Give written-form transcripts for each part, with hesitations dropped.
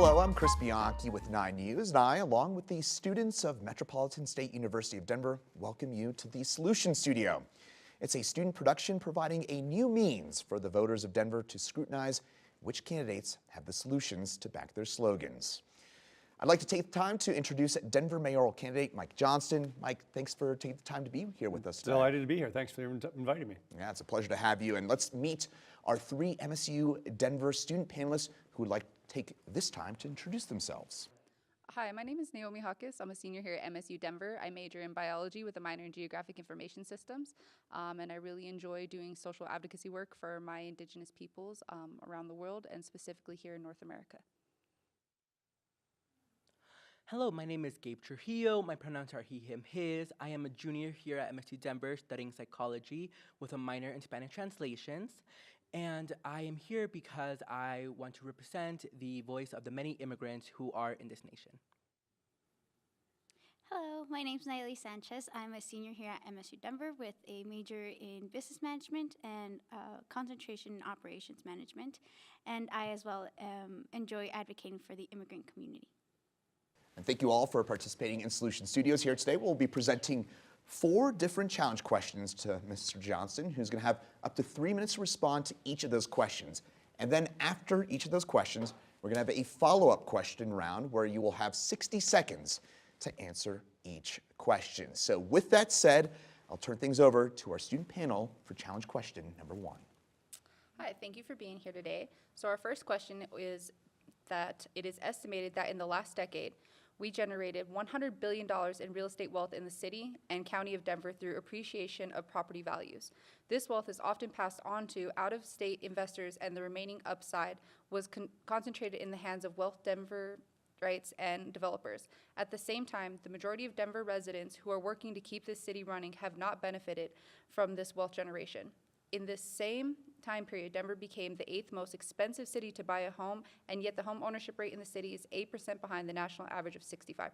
Hello, I'm Chris Bianchi with 9 News, and I, along with the students of Metropolitan State University of Denver, welcome you to the Solution Studio. It's a student production providing a new means for the voters of Denver to scrutinize which candidates have the solutions to back their slogans. I'd like to take the time to introduce Denver mayoral candidate Mike Johnston. Mike, thanks for taking the time to be here with us today. Delighted to be here. Thanks for inviting me. Yeah, it's a pleasure to have you. And let's meet our 3 MSU Denver student panelists who would like to take this time to introduce themselves. Hi, my name is Naomi Hawkes. I'm a senior here at MSU Denver. I major in biology with a minor in geographic information systems, and I really enjoy doing social advocacy work for my indigenous peoples around the world, and specifically here in North America. Hello, my name is Gabe Trujillo. My pronouns are he, him, his. I am a junior here at MSU Denver studying psychology with a minor in Spanish translations. And I am here because I want to represent the voice of the many immigrants who are in this nation. Hello, my name is Nayeli Sanchez. I'm a senior here at MSU Denver with a major in business management and concentration in operations management. And I as well enjoy advocating for the immigrant community. And thank you all for participating in Solution Studios here today. We'll be presenting 4 different challenge questions to Mr. Johnston, who's going to have up to 3 minutes to respond to each of those questions. And then after each of those questions, we're going to have a follow-up question round where you will have 60 seconds to answer each question. So with that said, I'll turn things over to our student panel for challenge question number 1. Hi, thank you for being here today. So our first question is that it is estimated that in the last decade, we generated $100 billion in real estate wealth in the city and county of Denver through appreciation of property values. This wealth is often passed on to out-of-state investors, and the remaining upside was concentrated in the hands of wealth Denver rights and developers. At the same time, the majority of Denver residents who are working to keep this city running have not benefited from this wealth generation. In this same time period, Denver became the 8th most expensive city to buy a home, and yet the home ownership rate in the city is 8% behind the national average of 65%.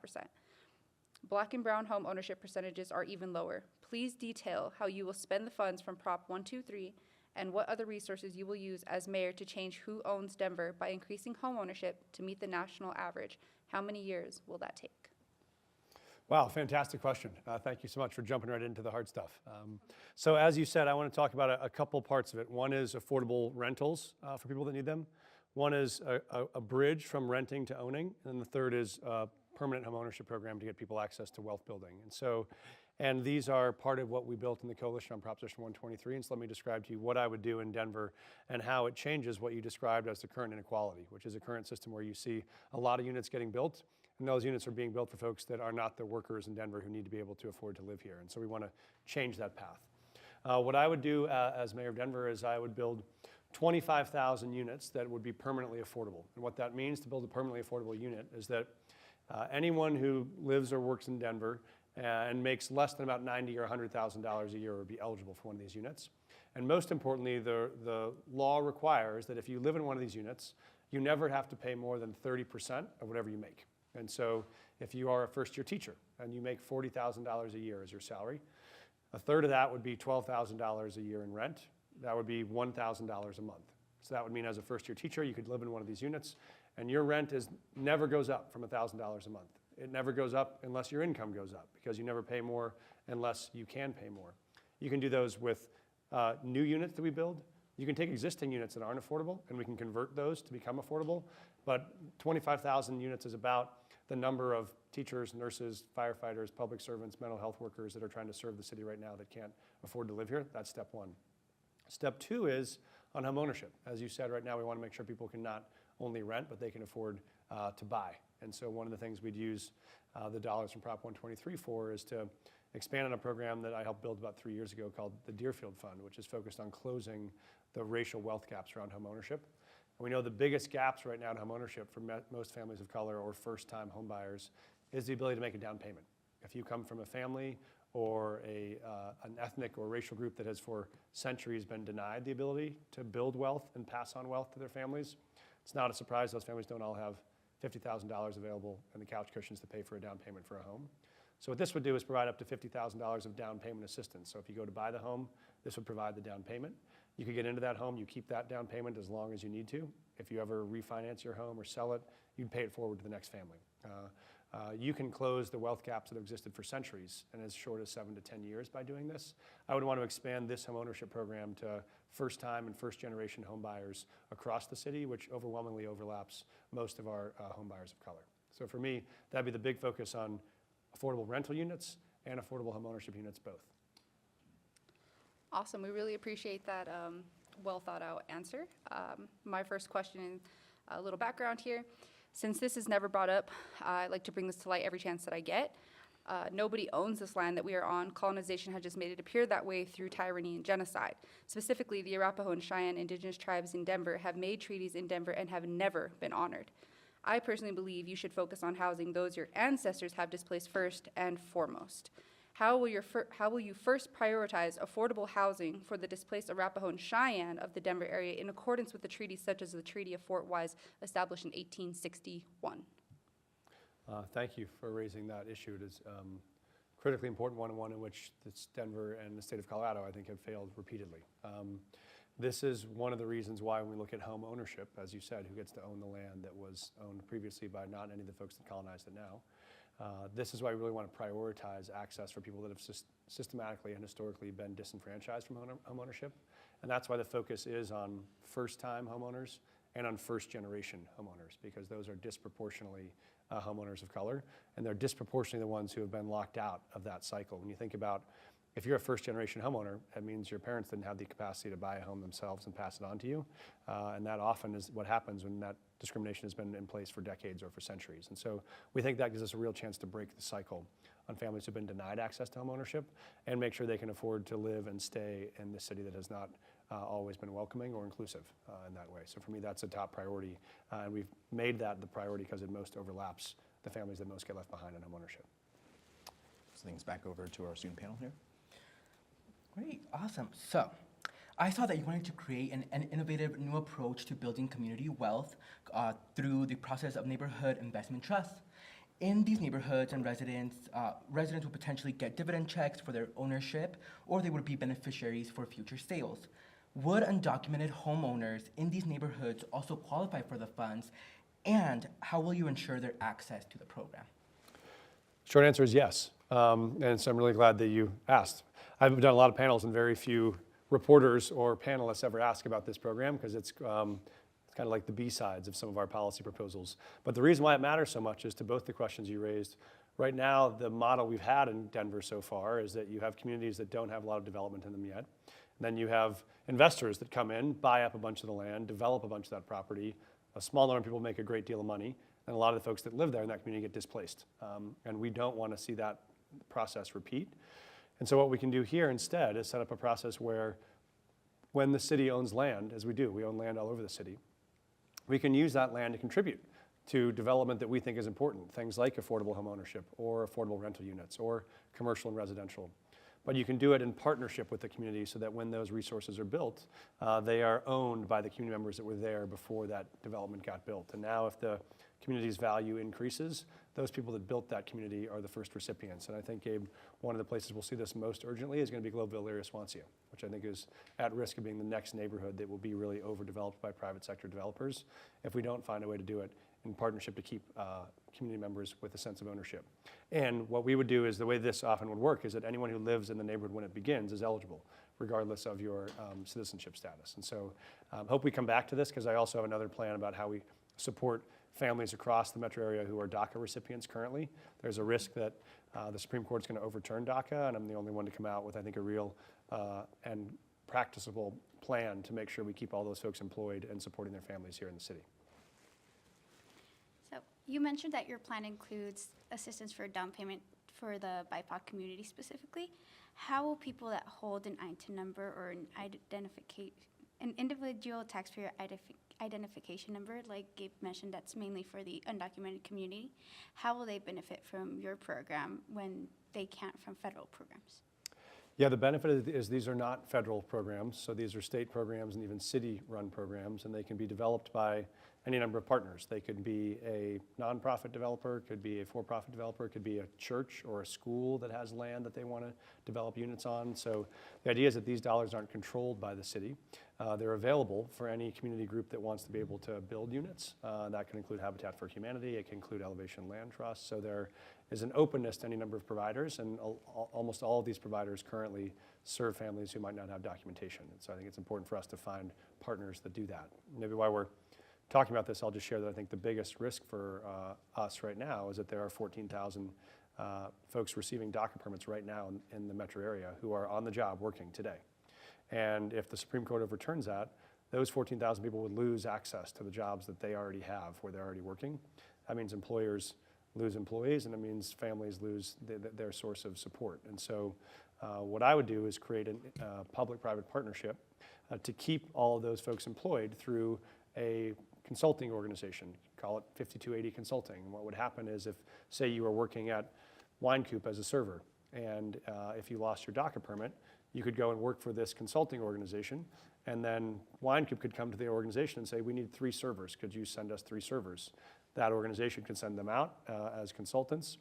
Black and brown home ownership percentages are even lower. Please detail how you will spend the funds from Prop 123 and what other resources you will use as mayor to change who owns Denver by increasing home ownership to meet the national average. How many years will that take? Wow, fantastic question. Thank you so much for jumping right into the hard stuff. So as you said, I want to talk about a couple parts of it. One is affordable rentals for people that need them. One is a bridge from renting to owning. And then the third is a permanent home ownership program to get people access to wealth building. And these are part of what we built in the coalition on Proposition 123. And so let me describe to you what I would do in Denver and how it changes what you described as the current inequality, which is a current system where you see a lot of units getting built. And those units are being built for folks that are not the workers in Denver who need to be able to afford to live here. And so we want to change that path. What I would do as mayor of Denver is I would build 25,000 units that would be permanently affordable. And what that means to build a permanently affordable unit is that anyone who lives or works in Denver and makes less than about $90,000 or $100,000 a year would be eligible for one of these units. And most importantly, the law requires that if you live in one of these units, you never have to pay more than 30% of whatever you make. And so if you are a first-year teacher and you make $40,000 a year as your salary, a third of that would be $12,000 a year in rent. That would be $1,000 a month. So that would mean as a first-year teacher, you could live in one of these units, and your rent never goes up from $1,000 a month. It never goes up unless your income goes up, because you never pay more unless you can pay more. You can do those with new units that we build. You can take existing units that aren't affordable, and we can convert those to become affordable. But 25,000 units is about the number of teachers, nurses, firefighters, public servants, mental health workers that are trying to serve the city right now that can't afford to live here. That's step 1. Step 2 is on home ownership. As you said, right now we want to make sure people can not only rent, but they can afford to buy. And so one of the things we'd use the dollars from Prop 123 for is to expand on a program that I helped build about 3 years ago called the Deerfield Fund, which is focused on closing the racial wealth gaps around home ownership. And we know the biggest gaps right now in home ownership for most families of color or first-time home buyers is the ability to make a down payment. If you come from a family or an ethnic or racial group that has for centuries been denied the ability to build wealth and pass on wealth to their families, it's not a surprise those families don't all have $50,000 available in the couch cushions to pay for a down payment for a home. So what this would do is provide up to $50,000 of down payment assistance. So if you go to buy the home, this would provide the down payment. You could get into that home, you keep that down payment as long as you need to. If you ever refinance your home or sell it, you'd pay it forward to the next family. You can close the wealth gaps that have existed for centuries in as short as 7 to 10 years by doing this. I would want to expand this home ownership program to first-time and first-generation home buyers across the city, which overwhelmingly overlaps most of our home buyers of color. So for me, that'd be the big focus on affordable rental units and affordable home ownership units both. Awesome. We really appreciate that well thought out answer. My first question, a little background here. Since this is never brought up, I like to bring this to light every chance that I get. Nobody owns this land that we are on. Colonization has just made it appear that way through tyranny and genocide. Specifically, the Arapaho and Cheyenne indigenous tribes in Denver have made treaties in Denver and have never been honored. I personally believe you should focus on housing those your ancestors have displaced first and foremost. How will you first prioritize affordable housing for the displaced Arapaho and Cheyenne of the Denver area in accordance with the treaties such as the Treaty of Fort Wise established in 1861? Thank you for raising that issue. It is a critically important one in which Denver and the state of Colorado, I think, have failed repeatedly. This is one of the reasons why when we look at home ownership, as you said, who gets to own the land that was owned previously by not any of the folks that colonized it now. This is why we really want to prioritize access for people that have systematically and historically been disenfranchised from home ownership. And that's why the focus is on first-time homeowners and on first-generation homeowners, because those are disproportionately homeowners of color, and they're disproportionately the ones who have been locked out of that cycle. When you think about, if you're a first-generation homeowner, that means your parents didn't have the capacity to buy a home themselves and pass it on to you, and that often is what happens when that discrimination has been in place for decades or for centuries. And so we think that gives us a real chance to break the cycle on families who've been denied access to home ownership and make sure they can afford to live and stay in the city that has not always been welcoming or inclusive in that way. So for me, that's a top priority, and we've made that the priority because it most overlaps the families that most get left behind in home ownership. So things back over to our student panel here. Great, awesome. So, I saw that you wanted to create an innovative new approach to building community wealth through the process of neighborhood investment trusts. In these neighborhoods, and residents would potentially get dividend checks for their ownership, or they would be beneficiaries for future sales. Would undocumented homeowners in these neighborhoods also qualify for the funds, and how will you ensure their access to the program? Short answer is yes, and so I'm really glad that you asked. I've done a lot of panels and very few reporters or panelists ever ask about this program because it's kind of like the B-sides of some of our policy proposals. But the reason why it matters so much is to both the questions you raised. Right now, the model we've had in Denver so far is that you have communities that don't have a lot of development in them yet. And then you have investors that come in, buy up a bunch of the land, develop a bunch of that property. A small number of people make a great deal of money, and a lot of the folks that live there in that community get displaced. And we don't want to see that process repeat. And so what we can do here instead is set up a process where when the city owns land, as we do, we own land all over the city, we can use that land to contribute to development that we think is important, things like affordable home ownership or affordable rental units or commercial and residential. But you can do it in partnership with the community so that when those resources are built, they are owned by the community members that were there before that development got built. And now if the community's value increases, those people that built that community are the first recipients. And I think, Gabe, one of the places we'll see this most urgently is going to be Globeville area Swansea, which I think is at risk of being the next neighborhood that will be really overdeveloped by private sector developers if we don't find a way to do it in partnership to keep community members with a sense of ownership. And what we would do is the way this often would work is that anyone who lives in the neighborhood when it begins is eligible, regardless of your citizenship status. And so hope we come back to this because I also have another plan about how we support families across the metro area who are DACA recipients currently. There's a risk that the Supreme Court's going to overturn DACA, and I'm the only one to come out with, I think, a real and practicable plan to make sure we keep all those folks employed and supporting their families here in the city. So you mentioned that your plan includes assistance for down payment for the BIPOC community specifically. How will people that hold an ITIN number or an individual taxpayer identification number, like Gabe mentioned, that's mainly for the undocumented community, how will they benefit from your program when they can't from federal programs? Yeah, the benefit is these are not federal programs, so these are state programs and even city-run programs, and they can be developed by any number of partners. They could be a nonprofit developer, could be a for-profit developer, could be a church or a school that has land that they want to develop units on. So the idea is that these dollars aren't controlled by the city. They're available for any community group that wants to be able to build units. That can include Habitat for Humanity, it can include Elevation Land Trust. So there is an openness to any number of providers, and almost all of these providers currently serve families who might not have documentation. And so I think it's important for us to find partners that do that. Maybe while we're talking about this, I'll just share that I think the biggest risk for us right now is that there are 14,000 folks receiving DACA permits right now in the metro area who are on the job working today. And if the Supreme Court overturns that, those 14,000 people would lose access to the jobs that they already have where they're already working. That means employers lose employees, and it means families lose their source of support. And so what I would do is create a public-private partnership to keep all of those folks employed through a consulting organization, call it 5280 Consulting. And what would happen is if, say, you were working at Wine Coop as a server, and if you lost your DACA permit, you could go and work for this consulting organization, and then Wine Coop could come to the organization and say, we need 3 servers. Could you send us 3 servers? That organization can send them out as consultants.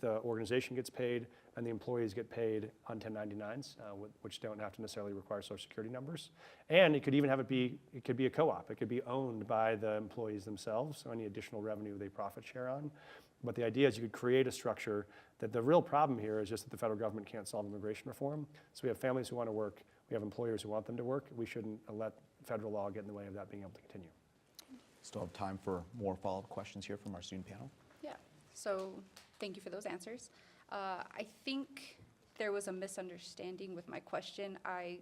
The organization gets paid, and the employees get paid on 1099s, which don't have to necessarily require social security numbers. And it could even it could be a co-op. It could be owned by the employees themselves, so any additional revenue they profit share on. But the idea is you could create a structure that the real problem here is just that the federal government can't solve immigration reform. So we have families who want to work, we have employers who want them to work. We shouldn't let federal law get in the way of that being able to continue. Still have time for more follow-up questions here from our student panel. Yeah, so thank you for those answers. I think there was a misunderstanding with my question. I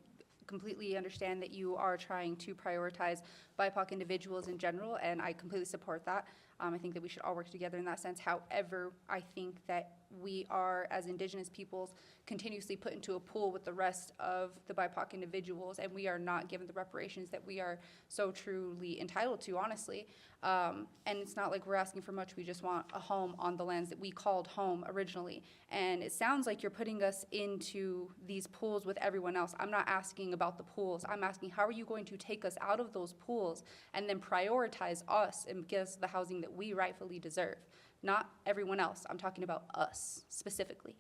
completely understand that you are trying to prioritize BIPOC individuals in general, and I completely support that. I think that we should all work together in that sense. However, I think that we are, as Indigenous peoples, continuously put into a pool with the rest of the BIPOC individuals, and we are not given the reparations that we are so truly entitled to, honestly. And it's not like we're asking for much. We just want a home on the lands that we called home originally. And it sounds like you're putting us into these pools with everyone else. I'm not asking about the pools. I'm asking, how are you going to take us out of those pools and then prioritize us and give us the housing that we rightfully deserve? Not everyone else. I'm talking about us specifically,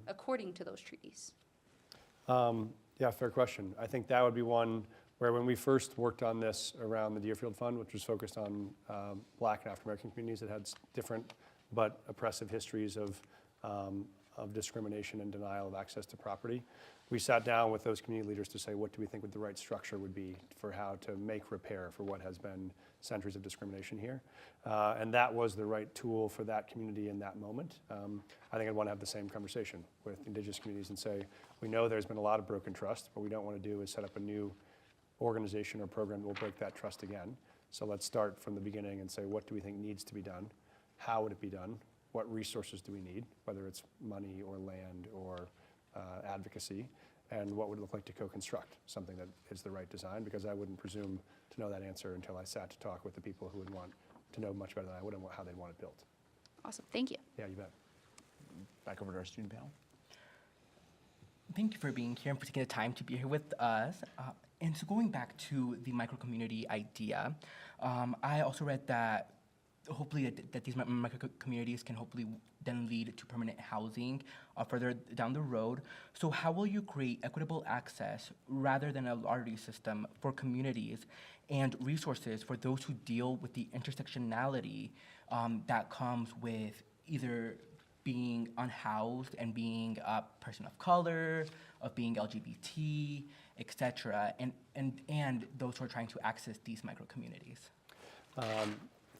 according to those treaties. Yeah, fair question. I think that would be one where when we first worked on this around the Deerfield Fund, which was focused on Black and African American communities that had different but oppressive histories of discrimination and denial of access to property, we sat down with those community leaders to say, what do we think the right structure would be for how to make repair for what has been centuries of discrimination here. And that was the right tool for that community in that moment. I think I'd want to have the same conversation with Indigenous communities and say, we know there's been a lot of broken trust. What we don't want to do is set up a new organization or program that will break that trust again. So let's start from the beginning and say, what do we think needs to be done? How would it be done? What resources do we need, whether it's money or land or advocacy, and what would it look like to co-construct something that is the right design? Because I wouldn't presume to know that answer until I sat to talk with the people who would want to know much better than I would how they'd want it built. Awesome, thank you. Yeah, you bet. Back over to our student panel. Thank you for being here and for taking the time to be here with us. And so going back to the micro-community idea, I also read that hopefully that these micro-communities can hopefully then lead to permanent housing further down the road. So how will you create equitable access rather than a lottery system for communities and resources for those who deal with the intersectionality that comes with either being unhoused and being a person of color, of being LGBT, etc., and those who are trying to access these micro-communities?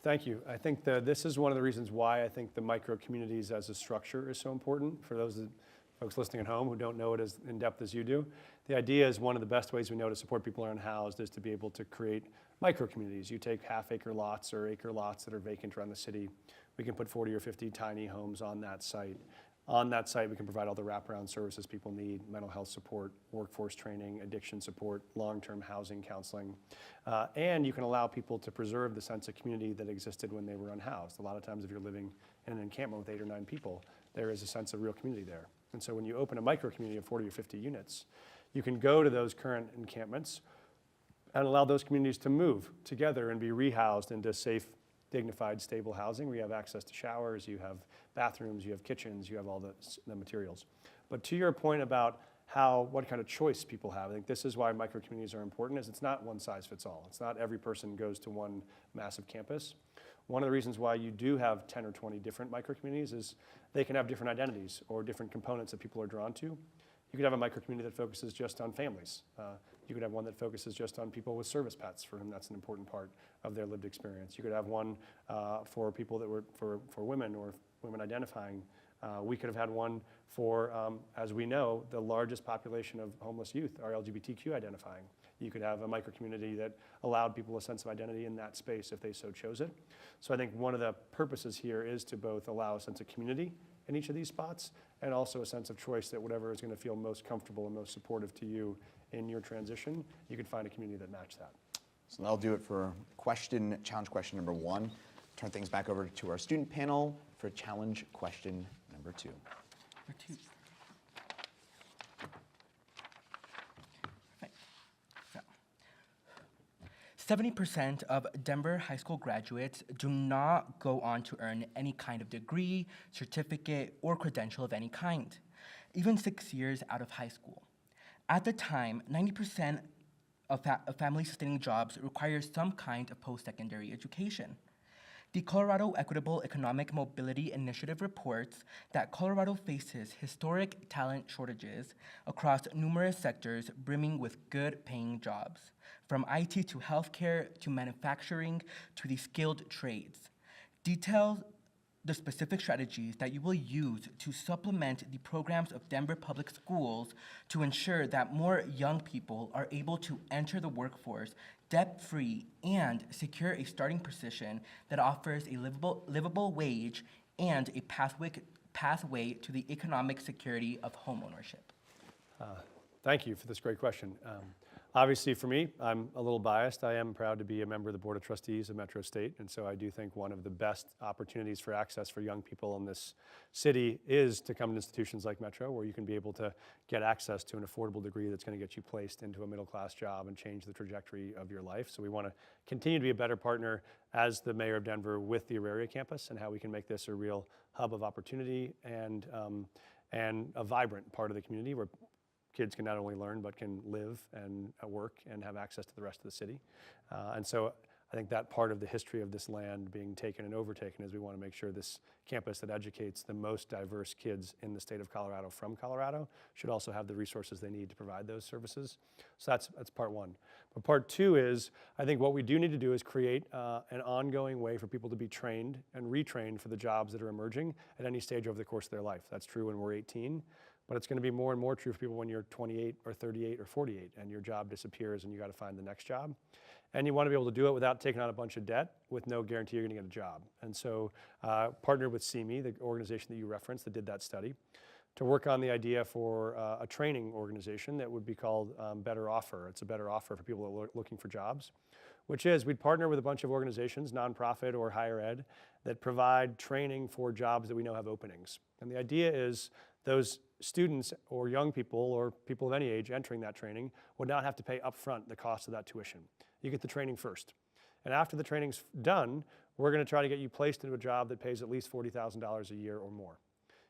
Thank you. I think this is one of the reasons why I think the micro-communities as a structure is so important for those folks listening at home who don't know it as in depth as you do. The idea is one of the best ways we know to support people who are unhoused is to be able to create micro-communities. You take half-acre lots or acre lots that are vacant around the city. We can put 40 or 50 tiny homes on that site. On that site, we can provide all the wraparound services people need: mental health support, workforce training, addiction support, long-term housing counseling. And you can allow people to preserve the sense of community that existed when they were unhoused. A lot of times if you're living in an encampment with 8 or 9 people, there is a sense of real community there. And so when you open a micro-community of 40 or 50 units, you can go to those current encampments and allow those communities to move together and be rehoused into safe, dignified, stable housing where you have access to showers, you have bathrooms, you have kitchens, you have all the materials. But to your point about what kind of choice people have, I think this is why micro-communities are important, is it's not one size fits all. It's not every person goes to one massive campus. One of the reasons why you do have 10 or 20 different micro-communities is they can have different identities or different components that people are drawn to. You could have a micro-community that focuses just on families. You could have one that focuses just on people with service pets, for whom that's an important part of their lived experience. You could have one for people that were for women or women identifying. We could have had one for, as we know, the largest population of homeless youth are LGBTQ identifying. You could have a micro-community that allowed people a sense of identity in that space if they so chose it. So I think one of the purposes here is to both allow a sense of community in each of these spots and also a sense of choice that whatever is going to feel most comfortable and most supportive to you in your transition, you can find a community that matches that. So that'll do it for challenge question number 1. Turn things back over to our student panel for challenge question number 2. Number 2. Right. So, 70% of Denver high school graduates do not go on to earn any kind of degree, certificate, or credential of any kind, even 6 years out of high school. At the time, 90% of family-sustaining jobs require some kind of post-secondary education. The Colorado Equitable Economic Mobility Initiative reports that Colorado faces historic talent shortages across numerous sectors brimming with good-paying jobs, from IT to healthcare to manufacturing to the skilled trades. Details the specific strategies that you will use to supplement the programs of Denver Public Schools to ensure that more young people are able to enter the workforce debt-free and secure a starting position that offers a livable wage and a pathway to the economic security of homeownership. Thank you for this great question. Obviously, for me, I'm a little biased. I am proud to be a member of the Board of Trustees of Metro State, and so I do think one of the best opportunities for access for young people in this city is to come to institutions like Metro, where you can be able to get access to an affordable degree that's going to get you placed into a middle-class job and change the trajectory of your life. So we want to continue to be a better partner as the mayor of Denver with the Auraria campus and how we can make this a real hub of opportunity and a vibrant part of the community where kids can not only learn, but can live and work and have access to the rest of the city. And so I think that part of the history of this land being taken and overtaken is we want to make sure this campus that educates the most diverse kids in the state of Colorado from Colorado should also have the resources they need to provide those services. So that's part 1. But part 2 is, I think what we do need to do is create an ongoing way for people to be trained and retrained for the jobs that are emerging at any stage over the course of their life. That's true when we're 18. But it's going to be more and more true for people when you're 28 or 38 or 48 and your job disappears and you got to find the next job. And you want to be able to do it without taking on a bunch of debt with no guarantee you're going to get a job. And so partnered with CME, the organization that you referenced that did that study, to work on the idea for a training organization that would be called Better Offer. It's a better offer for people that are looking for jobs, which is we'd partner with a bunch of organizations, nonprofit or higher ed, that provide training for jobs that we know have openings. And the idea is those students or young people or people of any age entering that training would not have to pay upfront the cost of that tuition. You get the training first. And after the training's done, we're going to try to get you placed into a job that pays at least $40,000 a year or more.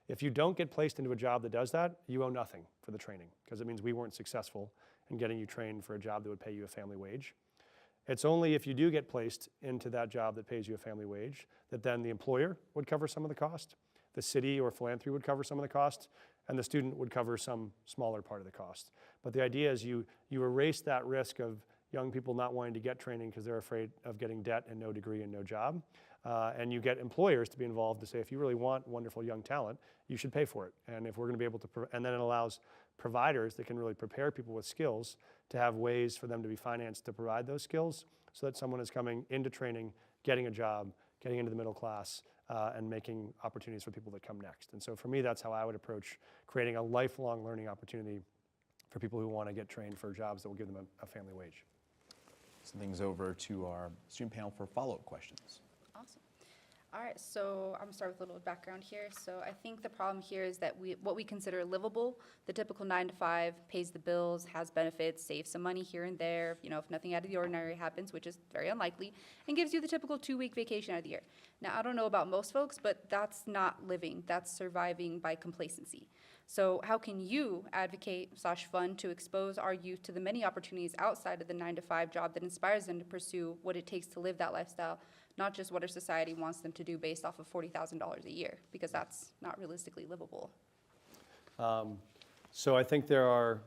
If you don't get placed into a job that does that, you owe nothing for the training because it means we weren't successful in getting you trained for a job that would pay you a family wage. It's only if you do get placed into that job that pays you a family wage that then the employer would cover some of the cost, the city or philanthropy would cover some of the cost, and the student would cover some smaller part of the cost. But the idea is you erase that risk of young people not wanting to get training because they're afraid of getting debt and no degree and no job. And you get employers to be involved to say, if you really want wonderful young talent, you should pay for it. And if we're going to be able to, and then it allows providers that can really prepare people with skills to have ways for them to be financed to provide those skills so that someone is coming into training, getting a job, getting into the middle class, and making opportunities for people that come next. And so for me, that's how I would approach creating a lifelong learning opportunity for people who want to get trained for jobs that will give them a family wage. Send things over to our student panel for follow-up questions. Awesome. All right, so I'm gonna start with a little background here. So I think the problem here is that what we consider livable, the typical 9 to 5, pays the bills, has benefits, saves some money here and there, you know, if nothing out of the ordinary happens, which is very unlikely, and gives you the typical 2-week vacation out of the year. Now, I don't know about most folks, but that's not living, that's surviving by complacency. So how can you advocate/fund to expose our youth to the many opportunities outside of the 9 to 5 job that inspires them to pursue what it takes to live that lifestyle, not just what our society wants them to do based off of $40,000 a year, because that's not realistically livable. So I think there are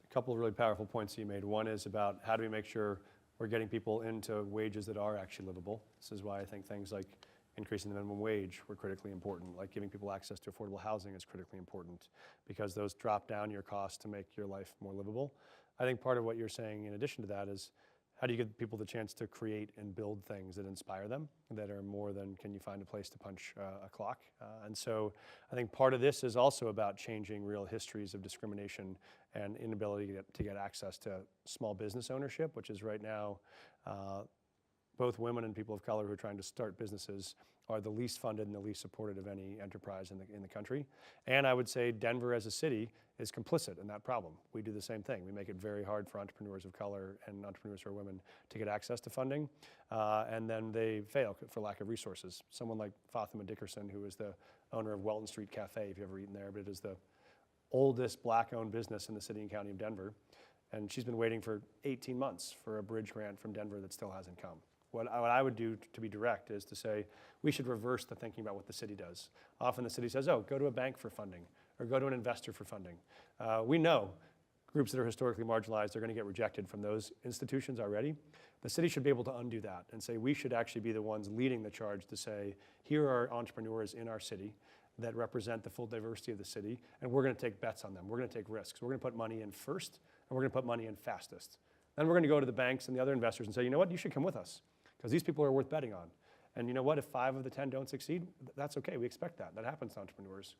a couple of really powerful points you made. One is about how do we make sure we're getting people into wages that are actually livable. This is why I think things like increasing the minimum wage were critically important, like giving people access to affordable housing is critically important, because those drop down your costs to make your life more livable. I think part of what you're saying in addition to that is, how do you give people the chance to create and build things that inspire them, that are more than can you find a place to punch a clock? And so I think part of this is also about changing real histories of discrimination and inability to get access to small business ownership, which is right now, both women and people of color who are trying to start businesses are the least funded and the least supported of any enterprise in the country. And I would say Denver as a city is complicit in that problem. We do the same thing. We make it very hard for entrepreneurs of color and entrepreneurs who are women to get access to funding, and then they fail for lack of resources. Someone like Fatima Dickerson, who is the owner of Welton Street Cafe, if you've ever eaten there, but it is the oldest black-owned business in the city and county of Denver, and she's been waiting for 18 months for a bridge grant from Denver that still hasn't come. What I would do to be direct is to say, we should reverse the thinking about what the city does. Often the city says, oh, go to a bank for funding, or go to an investor for funding. We know groups that are historically marginalized are going to get rejected from those institutions already. The city should be able to undo that and say, we should actually be the ones leading the charge to say, here are entrepreneurs in our city that represent the full diversity of the city, and we're going to take bets on them. We're going to take risks. We're going to put money in first, and we're going to put money in fastest. Then we're going to go to the banks and the other investors and say, you know what, you should come with us, because these people are worth betting on. And you know what, if 5 of the 10 don't succeed, that's okay, we expect that. That happens to entrepreneurs.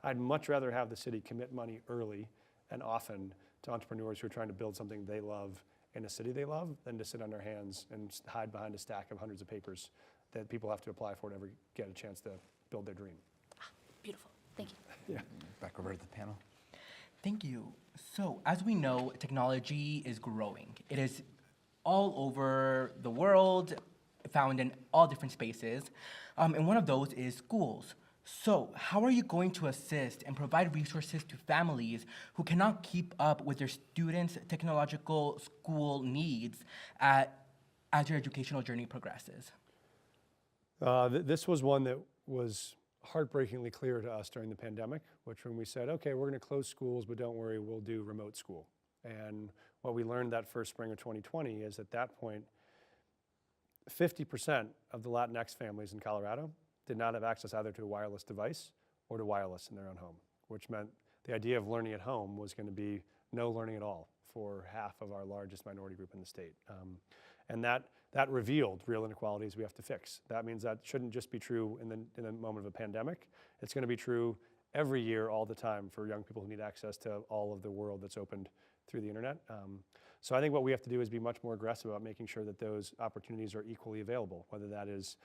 I'd much rather have the city commit money early and often to entrepreneurs who are trying to build something they love in a city they love than to sit on their hands and hide behind a stack of hundreds of papers that people have to apply for to ever get a chance to build their dream. Beautiful, thank you. Yeah. Back over to the panel. Thank you. So, as we know, technology is growing. It is all over the world, found in all different spaces, and one of those is schools. So, how are you going to assist and provide resources to families who cannot keep up with their students' technological school needs as your educational journey progresses? This was one that was heartbreakingly clear to us during the pandemic, which when we said, okay, we're going to close schools, but don't worry, we'll do remote school. And what we learned that first spring of 2020 is at that point, 50% of the Latinx families in Colorado did not have access either to a wireless device or to wireless in their own home, which meant the idea of learning at home was going to be no learning at all for half of our largest minority group in the state. And that revealed real inequalities we have to fix. That means that shouldn't just be true in the moment of a pandemic. It's going to be true every year, all the time, for young people who need access to all of the world that's opened through the internet. So I think what we have to do is be much more aggressive about making sure that those opportunities are equally available, whether that is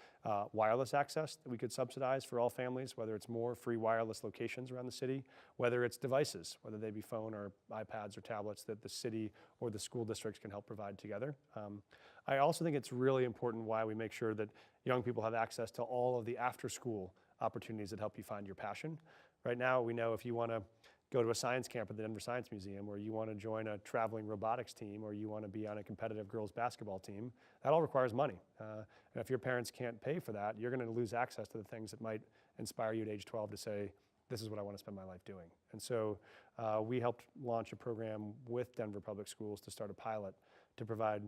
wireless access that we could subsidize for all families, whether it's more free wireless locations around the city, whether it's devices, whether they be phone or iPads or tablets that the city or the school districts can help provide together. I also think it's really important why we make sure that young people have access to all of the after-school opportunities that help you find your passion. Right now, we know if you want to go to a science camp at the Denver Science Museum, or you want to join a traveling robotics team, or you want to be on a competitive girls basketball team, that all requires money. And if your parents can't pay for that, you're going to lose access to the things that might inspire you at age 12 to say, this is what I want to spend my life doing. And so we helped launch a program with Denver Public Schools to start a pilot to provide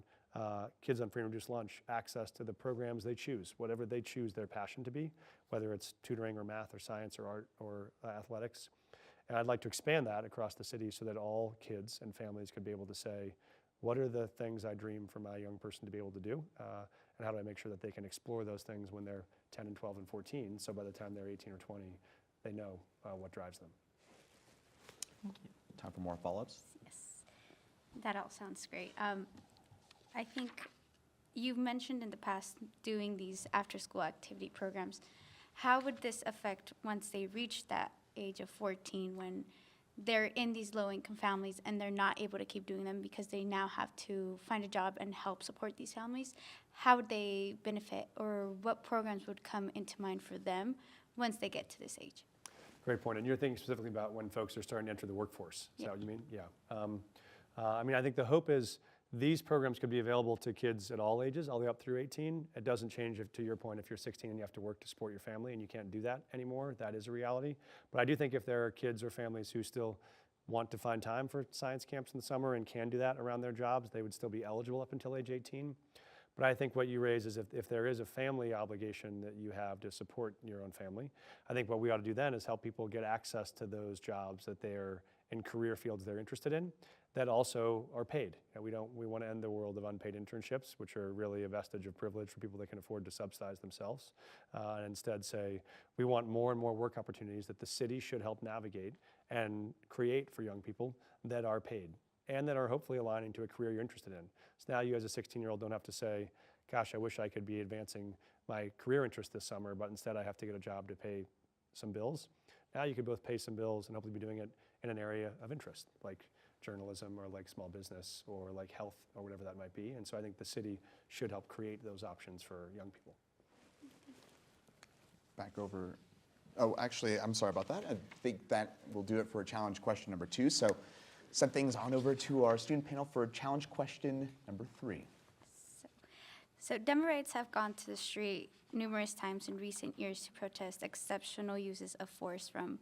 kids on free and reduced lunch access to the programs they choose, whatever they choose their passion to be, whether it's tutoring or math or science or art or athletics. And I'd like to expand that across the city so that all kids and families could be able to say, what are the things I dream for my young person to be able to do? And how do I make sure that they can explore those things when they're 10 and 12 and 14, so by the time they're 18 or 20, they know what drives them. Thank you. Time for more follow-ups? Yes, that all sounds great. I think you've mentioned in the past doing these after-school activity programs. How would this affect once they reach that age of 14 when they're in these low-income families and they're not able to keep doing them because they now have to find a job and help support these families? How would they benefit, or what programs would come into mind for them once they get to this age? Great point. And you're thinking specifically about when folks are starting to enter the workforce. Is that what you mean? Yeah. I mean, I think the hope is these programs could be available to kids at all ages, all the way up through 18. It doesn't change, if, to your point, if you're 16 and you have to work to support your family and you can't do that anymore. That is a reality. But I do think if there are kids or families who still want to find time for science camps in the summer and can do that around their jobs, they would still be eligible up until age 18. But I think what you raise is if there is a family obligation that you have to support your own family, I think what we ought to do then is help people get access to those jobs that they're in career fields they're interested in that also are paid. And we want to end the world of unpaid internships, which are really a vestige of privilege for people that can afford to subsidize themselves, and instead say we want more and more work opportunities that the city should help navigate and create for young people that are paid and that are hopefully aligning to a career you're interested in. So now you as a 16-year-old don't have to say, gosh, I wish I could be advancing my career interest this summer, but instead I have to get a job to pay some bills. Now you could both pay some bills and hopefully be doing it in an area of interest, like journalism or like small business or like health or whatever that might be. And so I think the city should help create those options for young people. Back over. Oh, actually, I'm sorry about that. I think that will do it for challenge question number 2. So send things on over to our student panel for challenge question number 3. So Denverites have gone to the street numerous times in recent years to protest exceptional uses of force, from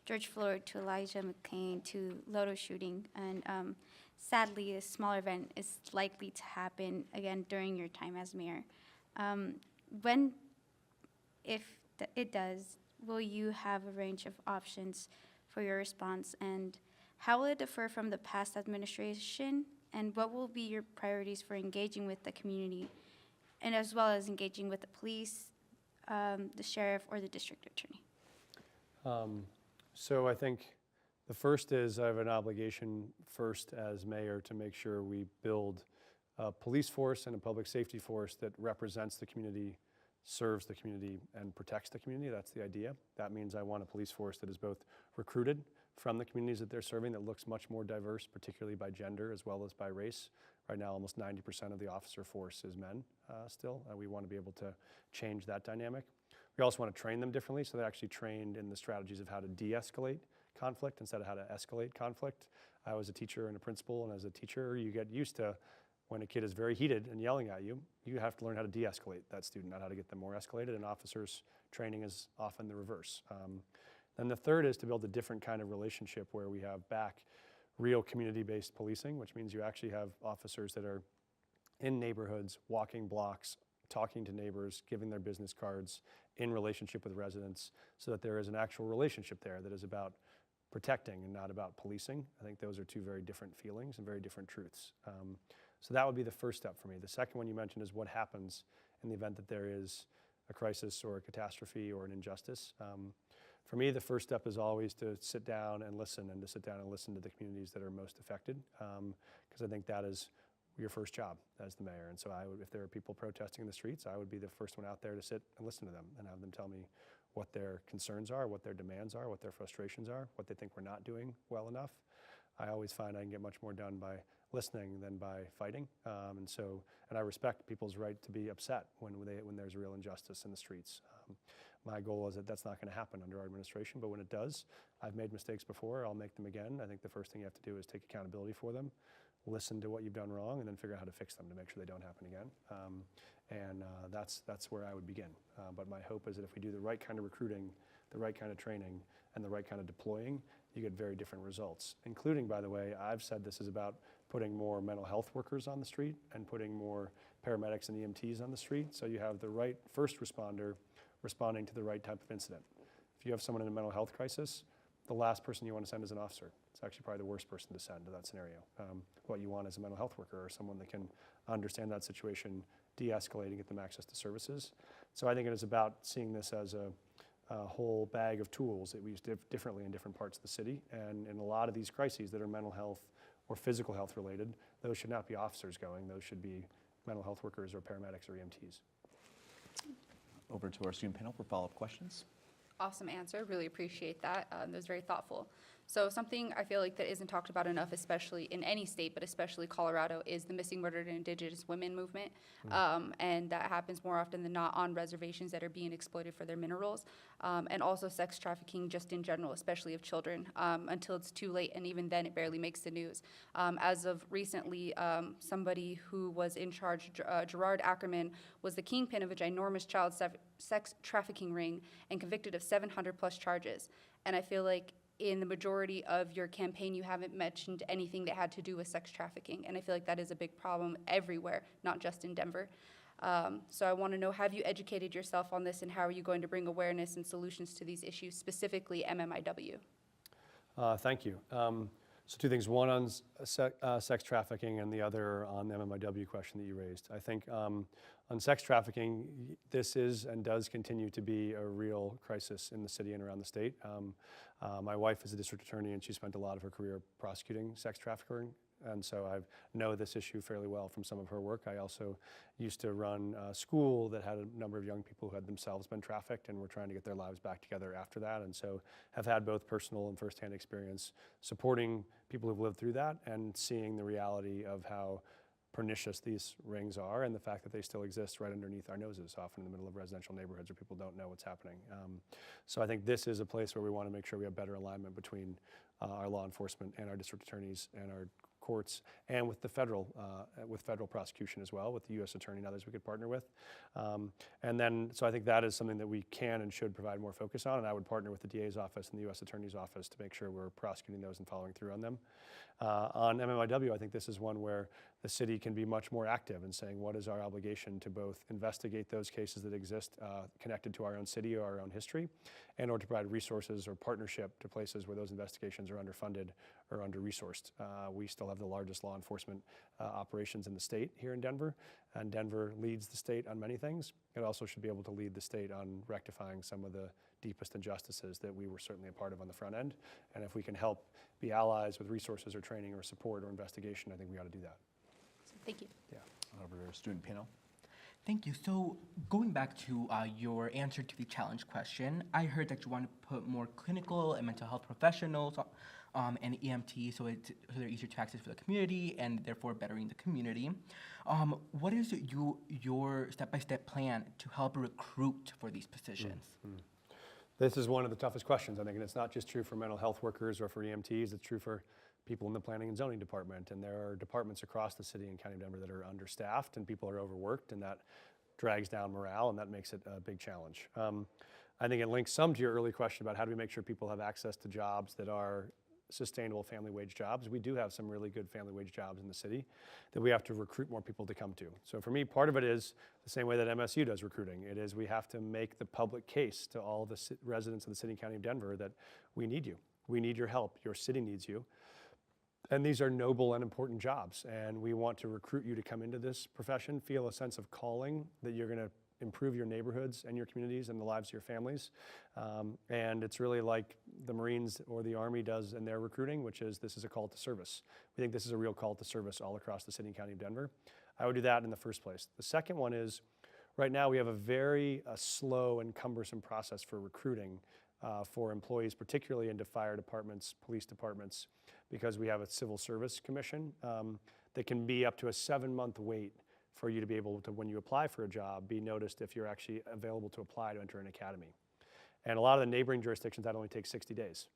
George Floyd to Elijah McClain to Lodo shooting. And sadly, a smaller event is likely to happen again during your time as mayor. If it does, will you have a range of options for your response? And how will it differ from the past administration? And what will be your priorities for engaging with the community, and as well as engaging with the police, the sheriff, or the district attorney? So I think the first is I have an obligation first as mayor to make sure we build a police force and a public safety force that represents the community, serves the community, and protects the community. That's the idea. That means I want a police force that is both recruited from the communities that they're serving, that looks much more diverse, particularly by gender as well as by race. Right now, almost 90% of the officer force is men still. We want to be able to change that dynamic. We also want to train them differently, so they're actually trained in the strategies of how to de-escalate conflict instead of how to escalate conflict. I was a teacher and a principal, and as a teacher, you get used to when a kid is very heated and yelling at you, you have to learn how to de-escalate that student, not how to get them more escalated, and officers' training is often the reverse. Then the third is to build a different kind of relationship where we have back real community-based policing, which means you actually have officers that are in neighborhoods, walking blocks, talking to neighbors, giving their business cards, in relationship with residents, so that there is an actual relationship there that is about protecting and not about policing. I think those are two very different feelings and very different truths. So that would be the first step for me. The second one you mentioned is what happens in the event that there is a crisis or a catastrophe or an injustice. For me, the first step is always to sit down and listen, and to sit down and listen to the communities that are most affected, because I think that is your first job as the mayor. And so if there are people protesting in the streets, I would be the first one out there to sit and listen to them and have them tell me what their concerns are, what their demands are, what their frustrations are, what they think we're not doing well enough. I always find I can get much more done by listening than by fighting. And I respect people's right to be upset when there's real injustice in the streets. My goal is that that's not going to happen under our administration, but when it does, I've made mistakes before, I'll make them again. I think the first thing you have to do is take accountability for them, listen to what you've done wrong, and then figure out how to fix them to make sure they don't happen again. That's where I would begin. But my hope is that if we do the right kind of recruiting, the right kind of training, and the right kind of deploying, you get very different results, including, by the way, I've said this is about putting more mental health workers on the street and putting more paramedics and EMTs on the street, so you have the right first responder responding to the right type of incident. If you have someone in a mental health crisis, the last person you want to send is an officer. It's actually probably the worst person to send to that scenario. What you want is a mental health worker or someone that can understand that situation, de-escalate, and get them access to services. So I think it is about seeing this as a whole bag of tools that we use differently in different parts of the city. And in a lot of these crises that are mental health or physical health related, those should not be officers going. Those should be mental health workers or paramedics or EMTs. Over to our student panel for follow-up questions. Awesome answer. Really appreciate that. That was very thoughtful. So something I feel like that isn't talked about enough, especially in any state, but especially Colorado, is the missing, murdered, and Indigenous women movement. And that happens more often than not on reservations that are being exploited for their minerals. And also sex trafficking just in general, especially of children, until it's too late. And even then, it barely makes the news. As of recently, somebody who was in charge, Gerard Ackerman, was the kingpin of a ginormous child sex trafficking ring and convicted of 700 plus charges. And I feel like in the majority of your campaign, you haven't mentioned anything that had to do with sex trafficking. And I feel like that is a big problem everywhere, not just in Denver. So I want to know, have you educated yourself on this, and how are you going to bring awareness and solutions to these issues, specifically MMIW? Thank you. So two things, one on sex trafficking and the other on the MMIW question that you raised. I think on sex trafficking, this is and does continue to be a real crisis in the city and around the state. My wife is a district attorney, and she spent a lot of her career prosecuting sex trafficking. And so I know this issue fairly well from some of her work. I also used to run a school that had a number of young people who had themselves been trafficked and were trying to get their lives back together after that. And so have had both personal and firsthand experience supporting people who've lived through that and seeing the reality of how pernicious these rings are, and the fact that they still exist right underneath our noses, often in the middle of residential neighborhoods where people don't know what's happening. So I think this is a place where we want to make sure we have better alignment between our law enforcement and our district attorneys and our courts, and with the federal prosecution as well, with the U.S. Attorney and others we could partner with. And then, so I think that is something that we can and should provide more focus on, and I would partner with the DA's office and the U.S. Attorney's office to make sure we're prosecuting those and following through on them. On MMIW, I think this is one where the city can be much more active in saying, what is our obligation to both investigate those cases that exist connected to our own city or our own history, and or to provide resources or partnership to places where those investigations are underfunded or under-resourced. We still have the largest law enforcement operations in the state here in Denver, and Denver leads the state on many things. It also should be able to lead the state on rectifying some of the deepest injustices that we were certainly a part of on the front end. And if we can help be allies with resources or training or support or investigation, I think we ought to do that. Thank you. Yeah. Over to our student panel. Thank you. So going back to your answer to the challenge question, I heard that you want to put more clinical and mental health professionals and EMT so they're easier to access for the community and therefore bettering the community. What is your step-by-step plan to help recruit for these positions? This is one of the toughest questions, I think, and it's not just true for mental health workers or for EMTs, it's true for people in the planning and zoning department, and there are departments across the city and county of Denver that are understaffed and people are overworked, and that drags down morale, and that makes it a big challenge. I think it links some to your early question about how do we make sure people have access to jobs that are sustainable family wage jobs. We do have some really good family wage jobs in the city that we have to recruit more people to come to. So for me, part of it is the same way that MSU does recruiting. It is we have to make the public case to all the residents of the city and county of Denver that we need you. We need your help. Your city needs you. And these are noble and important jobs. And we want to recruit you to come into this profession, feel a sense of calling that you're going to improve your neighborhoods and your communities and the lives of your families. And it's really like the Marines or the Army does in their recruiting, which is this is a call to service. We think this is a real call to service all across the city and county of Denver. I would do that in the first place. The second one is, right now we have a very slow and cumbersome process for recruiting for employees, particularly into fire departments, police departments, because we have a civil service commission that can be up to a 7-month wait for you to be able to, when you apply for a job, be noticed if you're actually available to apply to enter an academy. And a lot of the neighboring jurisdictions, that only takes 60 days.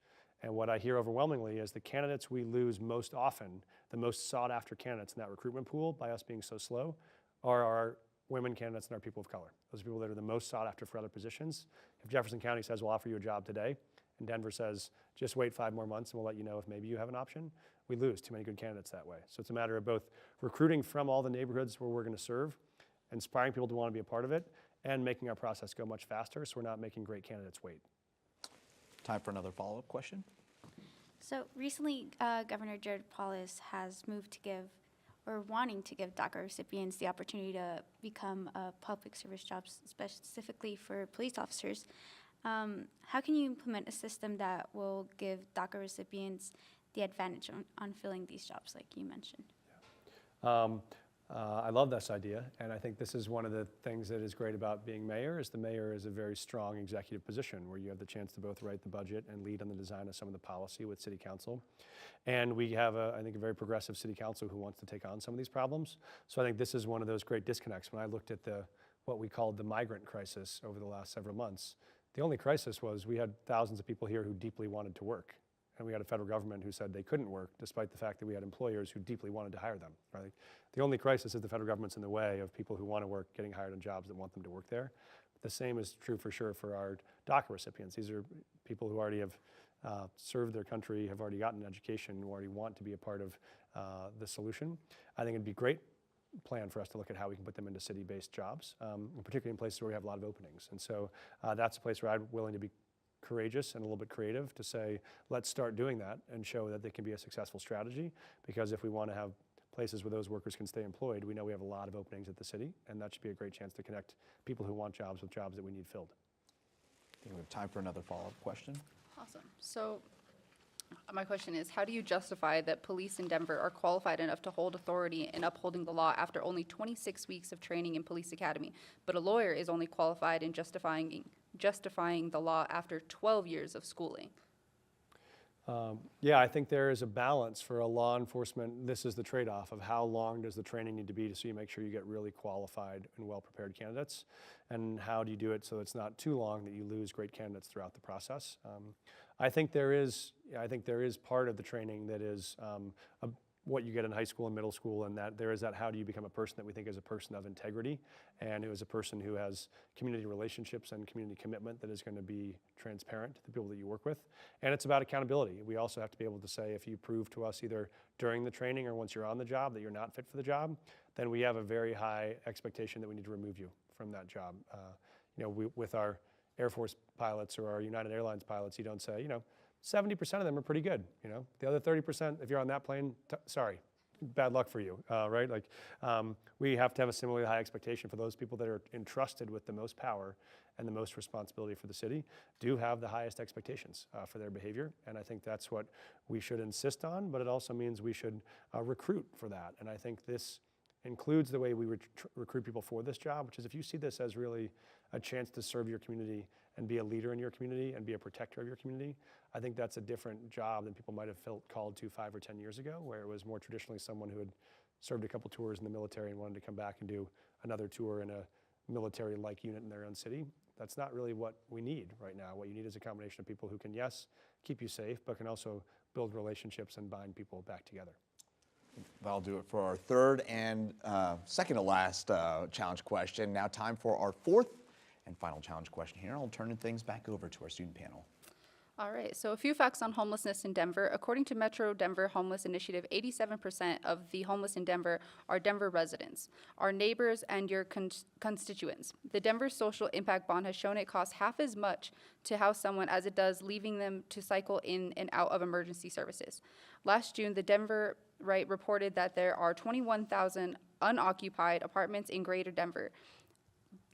And what I hear overwhelmingly is the candidates we lose most often, the most sought after candidates in that recruitment pool by us being so slow, are our women candidates and our people of color. Those are people that are the most sought after for other positions. If Jefferson County says, we'll offer you a job today, and Denver says, just wait 5 more months and we'll let you know if maybe you have an option, we lose too many good candidates that way. So it's a matter of both recruiting from all the neighborhoods where we're going to serve, inspiring people to want to be a part of it, and making our process go much faster so we're not making great candidates wait. Time for another follow-up question. So recently, Governor Jared Polis has moved to give, or wanting to give DACA recipients the opportunity to become public service jobs, specifically for police officers. How can you implement a system that will give DACA recipients the advantage on filling these jobs, like you mentioned? I love this idea, and I think this is one of the things that is great about being mayor, is the mayor is a very strong executive position where you have the chance to both write the budget and lead on the design of some of the policy with city council. And we have, I think, a very progressive city council who wants to take on some of these problems. So I think this is one of those great disconnects. When I looked at what we called the migrant crisis over the last several months, the only crisis was we had thousands of people here who deeply wanted to work. And we had a federal government who said they couldn't work, despite the fact that we had employers who deeply wanted to hire them, right? The only crisis is the federal government's in the way of people who want to work getting hired on jobs that want them to work there. The same is true for sure for our DACA recipients. These are people who already have served their country, have already gotten an education, who already want to be a part of the solution. I think it'd be a great plan for us to look at how we can put them into city-based jobs, particularly in places where we have a lot of openings. And so that's a place where I'm willing to be courageous and a little bit creative to say, let's start doing that and show that they can be a successful strategy. Because if we want to have places where those workers can stay employed, we know we have a lot of openings at the city, and that should be a great chance to connect people who want jobs with jobs that we need filled. I think we have time for another follow-up question. Awesome. So my question is, how do you justify that police in Denver are qualified enough to hold authority in upholding the law after only 26 weeks of training in police academy, but a lawyer is only qualified in justifying the law after 12 years of schooling? Yeah, I think there is a balance for a law enforcement. This is the trade-off of how long does the training need to be so you make sure you get really qualified and well-prepared candidates, and how do you do it so it's not too long that you lose great candidates throughout the process. I think there is part of the training that is what you get in high school and middle school, and that there is that how do you become a person that we think is a person of integrity, and who is a person who has community relationships and community commitment that is going to be transparent to the people that you work with. And it's about accountability. We also have to be able to say, if you prove to us either during the training or once you're on the job that you're not fit for the job, then we have a very high expectation that we need to remove you from that job. With our Air Force pilots or our United Airlines pilots, you don't say, 70% of them are pretty good. The other 30%, if you're on that plane, sorry, bad luck for you, right? We have to have a similarly high expectation for those people that are entrusted with the most power and the most responsibility for the city, do have the highest expectations for their behavior. And I think that's what we should insist on, but it also means we should recruit for that. And I think this includes the way we recruit people for this job, which is if you see this as really a chance to serve your community and be a leader in your community and be a protector of your community, I think that's a different job than people might have felt called to 5 or 10 years ago, where it was more traditionally someone who had served a couple tours in the military and wanted to come back and do another tour in a military-like unit in their own city. That's not really what we need right now. What you need is a combination of people who can, yes, keep you safe, but can also build relationships and bind people back together. That'll do it for our third and second to last challenge question. Now time for our fourth and final challenge question here. I'll turn things back over to our student panel. All right, so a few facts on homelessness in Denver. According to Metro Denver Homeless Initiative, 87% of the homeless in Denver are Denver residents, our neighbors, and your constituents. The Denver Social Impact Bond has shown it costs half as much to house someone as it does leaving them to cycle in and out of emergency services. Last June, the Denver Right reported that there are 21,000 unoccupied apartments in Greater Denver.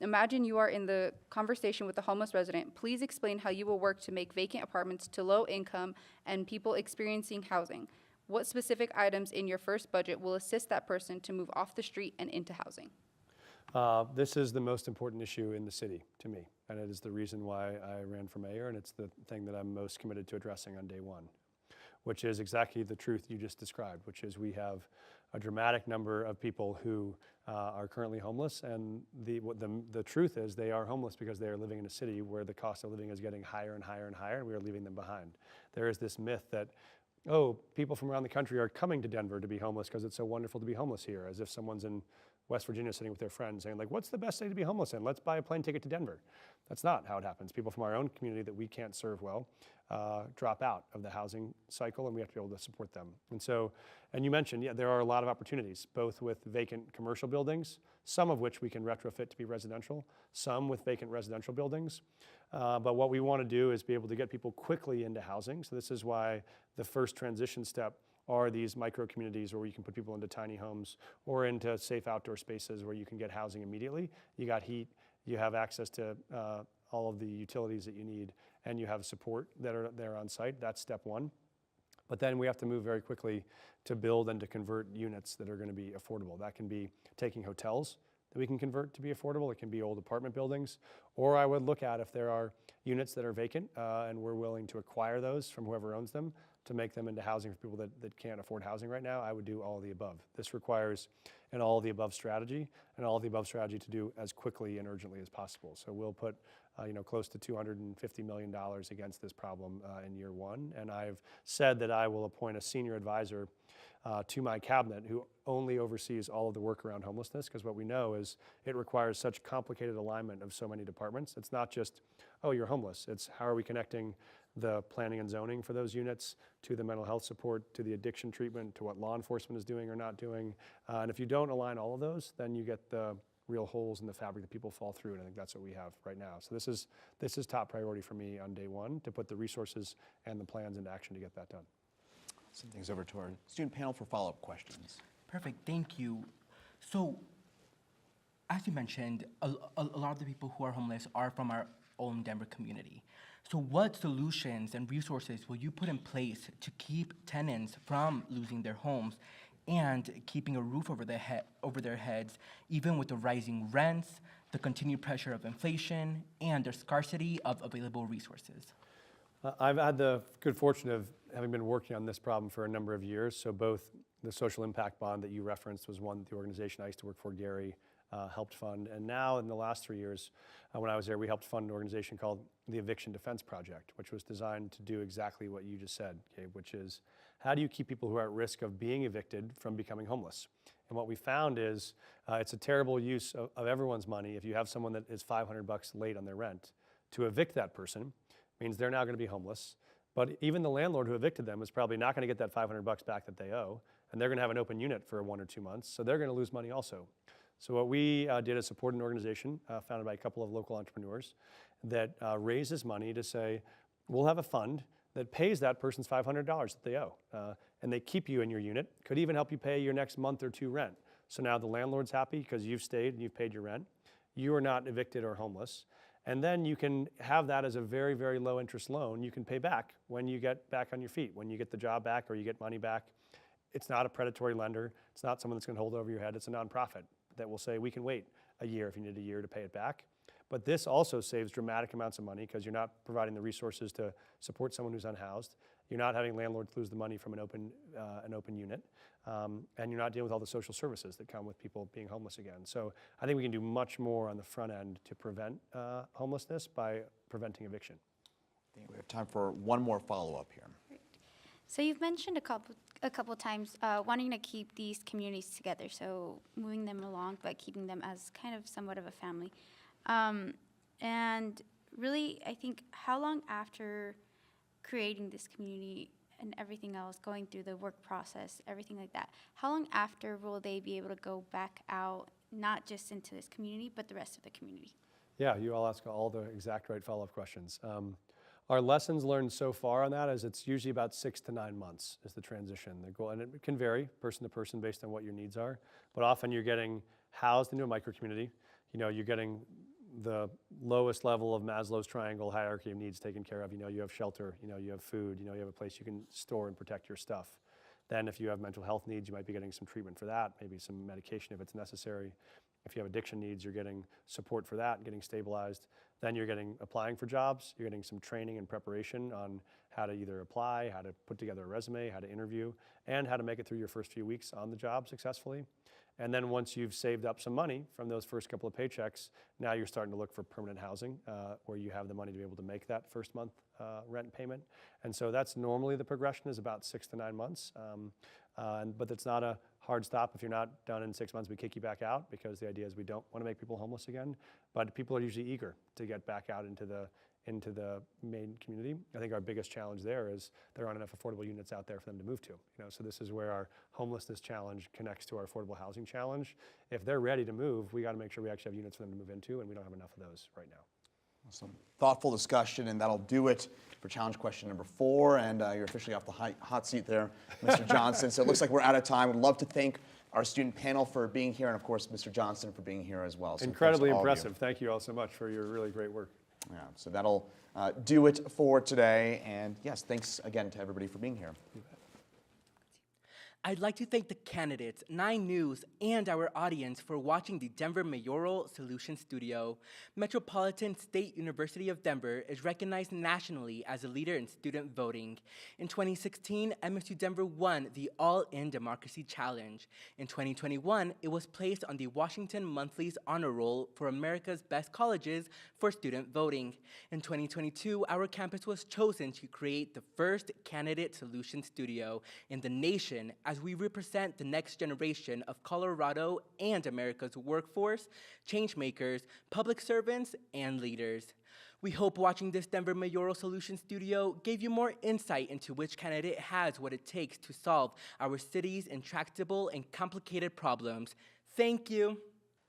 Imagine you are in the conversation with a homeless resident. Please explain how you will work to make vacant apartments to low income and people experiencing housing. What specific items in your first budget will assist that person to move off the street and into housing? This is the most important issue in the city to me, and it is the reason why I ran for mayor, and it's the thing that I'm most committed to addressing on day one, which is exactly the truth you just described, which is we have a dramatic number of people who are currently homeless, and the truth is they are homeless because they are living in a city where the cost of living is getting higher and higher and higher, and we are leaving them behind. There is this myth that, people from around the country are coming to Denver to be homeless because it's so wonderful to be homeless here, as if someone's in West Virginia sitting with their friends saying, what's the best day to be homeless in? Let's buy a plane ticket to Denver. That's not how it happens. People from our own community that we can't serve well drop out of the housing cycle, and we have to be able to support them. And you mentioned, there are a lot of opportunities, both with vacant commercial buildings, some of which we can retrofit to be residential, some with vacant residential buildings. But what we want to do is be able to get people quickly into housing. So this is why the first transition step are these micro communities where you can put people into tiny homes or into safe outdoor spaces where you can get housing immediately. You got heat, you have access to all of the utilities that you need, and you have support that are there on site. That's step one. But then we have to move very quickly to build and to convert units that are going to be affordable. That can be taking hotels that we can convert to be affordable. It can be old apartment buildings. Or I would look at if there are units that are vacant and we're willing to acquire those from whoever owns them to make them into housing for people that can't afford housing right now. I would do all of the above. This requires an all of the above strategy, and all of the above strategy to do as quickly and urgently as possible. So we'll put close to $250 million against this problem in year one. And I've said that I will appoint a senior advisor to my cabinet who only oversees all of the work around homelessness, because what we know is it requires such complicated alignment of so many departments. It's not just, oh, you're homeless. It's how are we connecting the planning and zoning for those units to the mental health support, to the addiction treatment, to what law enforcement is doing or not doing. And if you don't align all of those, then you get the real holes in the fabric that people fall through, and I think that's what we have right now. So this is top priority for me on day one, to put the resources and the plans into action to get that done. Send things over to our student panel for follow-up questions. Perfect, thank you. So, as you mentioned, a lot of the people who are homeless are from our own Denver community. So what solutions and resources will you put in place to keep tenants from losing their homes and keeping a roof over their heads, even with the rising rents, the continued pressure of inflation, and the scarcity of available resources? I've had the good fortune of having been working on this problem for a number of years. So both the social impact bond that you referenced was one that the organization I used to work for, Gary, helped fund. And now in the last 3 years, when I was there, we helped fund an organization called the Eviction Defense Project, which was designed to do exactly what you just said, Gabe, which is how do you keep people who are at risk of being evicted from becoming homeless? And what we found is it's a terrible use of everyone's money. If you have someone that is $500 late on their rent, to evict that person means they're now going to be homeless. But even the landlord who evicted them is probably not going to get that $500 back that they owe, and they're going to have an open unit for 1 or 2 months, so they're going to lose money also. So what we did is support an organization founded by a couple of local entrepreneurs that raises money to say, we'll have a fund that pays that person's $500 that they owe. And they keep you in your unit, could even help you pay your next month or 2 rent. So now the landlord's happy because you've stayed and you've paid your rent. You are not evicted or homeless. And then you can have that as a very, very low interest loan you can pay back when you get back on your feet, when you get the job back or you get money back. It's not a predatory lender. It's not someone that's going to hold it over your head. It's a nonprofit that will say, we can wait a year if you need a year to pay it back. But this also saves dramatic amounts of money because you're not providing the resources to support someone who's unhoused. You're not having landlords lose the money from an open unit. And you're not dealing with all the social services that come with people being homeless again. So I think we can do much more on the front end to prevent homelessness by preventing eviction. I think we have time for one more follow-up here. So you've mentioned a couple times wanting to keep these communities together, so moving them along, but keeping them as kind of somewhat of a family. And really, I think, how long after creating this community and everything else, going through the work process, everything like that, how long after will they be able to go back out, not just into this community, but the rest of the community? Yeah, you all ask all the exact right follow-up questions. Our lessons learned so far on that is it's usually about 6 to 9 months is the transition. The goal, and it can vary person to person based on what your needs are, but often you're getting housed into a micro-community. You're getting the lowest level of Maslow's triangle hierarchy of needs taken care of. You have shelter, you have food, you have a place you can store and protect your stuff. Then if you have mental health needs, you might be getting some treatment for that, maybe some medication if it's necessary. If you have addiction needs, you're getting support for that, getting stabilized. Then you're applying for jobs, you're getting some training and preparation on how to either apply, how to put together a resume, how to interview, and how to make it through your first few weeks on the job successfully. And then once you've saved up some money from those first couple of paychecks, now you're starting to look for permanent housing where you have the money to be able to make that first month rent payment. And so that's normally the progression is about 6 to 9 months. But it's not a hard stop. If you're not done in 6 months, we kick you back out because the idea is we don't want to make people homeless again. But people are usually eager to get back out into the main community. I think our biggest challenge there is there aren't enough affordable units out there for them to move to. So this is where our homelessness challenge connects to our affordable housing challenge. If they're ready to move, we got to make sure we actually have units for them to move into, and we don't have enough of those right now. Some thoughtful discussion, and that'll do it for challenge question number 4. And you're officially off the hot seat there, Mr. Johnston. So it looks like we're out of time. Would love to thank our student panel for being here, and of course, Mr. Johnston for being here as well. So incredibly impressive. Thank you all so much for your really great work. Yeah, so that'll do it for today. And yes, thanks again to everybody for being here. I'd like to thank the candidates, 9 News, and our audience for watching the Denver Mayoral Solution Studio. Metropolitan State University of Denver is recognized nationally as a leader in student voting. In 2016, MSU Denver won the All-In Democracy Challenge. In 2021, it was placed on the Washington Monthly's honor roll for America's Best Colleges for student voting. In 2022, our campus was chosen to create the first candidate solution studio in the nation as we represent the next generation of Colorado and America's workforce, changemakers, public servants, and leaders. We hope watching this Denver Mayoral Solution Studio gave you more insight into which candidate has what it takes to solve our city's intractable and complicated problems. Thank you.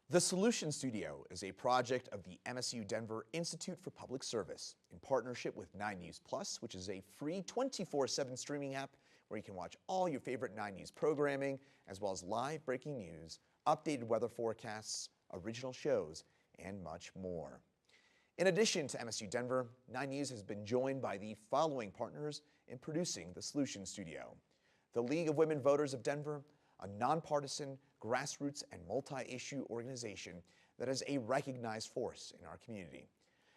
The Solution Studio is a project of the MSU Denver Institute for Public Service in partnership with 9 News Plus, which is a free 24/7 streaming app where you can watch all your favorite 9 News programming, as well as live breaking news, updated weather forecasts, original shows, and much more. In addition to MSU Denver, 9 News has been joined by the following partners in producing the Solution Studio: the League of Women Voters of Denver, a nonpartisan, grassroots, and multi-issue organization that is a recognized force in our community.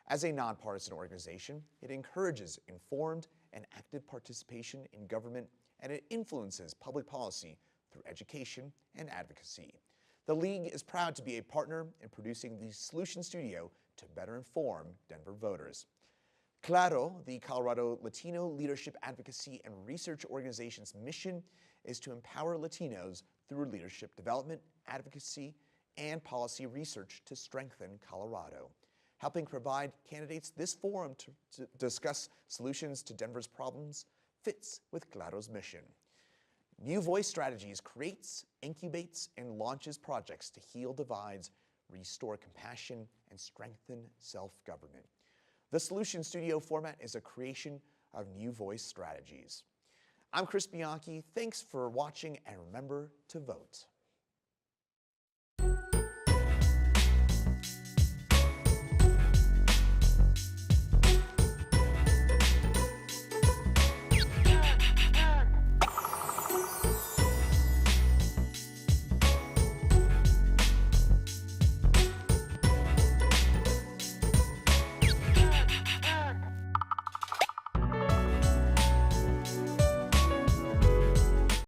As a nonpartisan organization, it encourages informed and active participation in government, and it influences public policy through education and advocacy. The League is proud to be a partner in producing the Solution Studio to better inform Denver voters. Claro, the Colorado Latino Leadership Advocacy and Research Organization's mission is to empower Latinos through leadership development, advocacy, and policy research to strengthen Colorado. Helping provide candidates this forum to discuss solutions to Denver's problems fits with Claro's mission. New Voice Strategies creates, incubates, and launches projects to heal divides, restore compassion, and strengthen self-government. The Solution Studio format is a creation of New Voice Strategies. I'm Chris Bianchi. Thanks for watching, and remember to vote.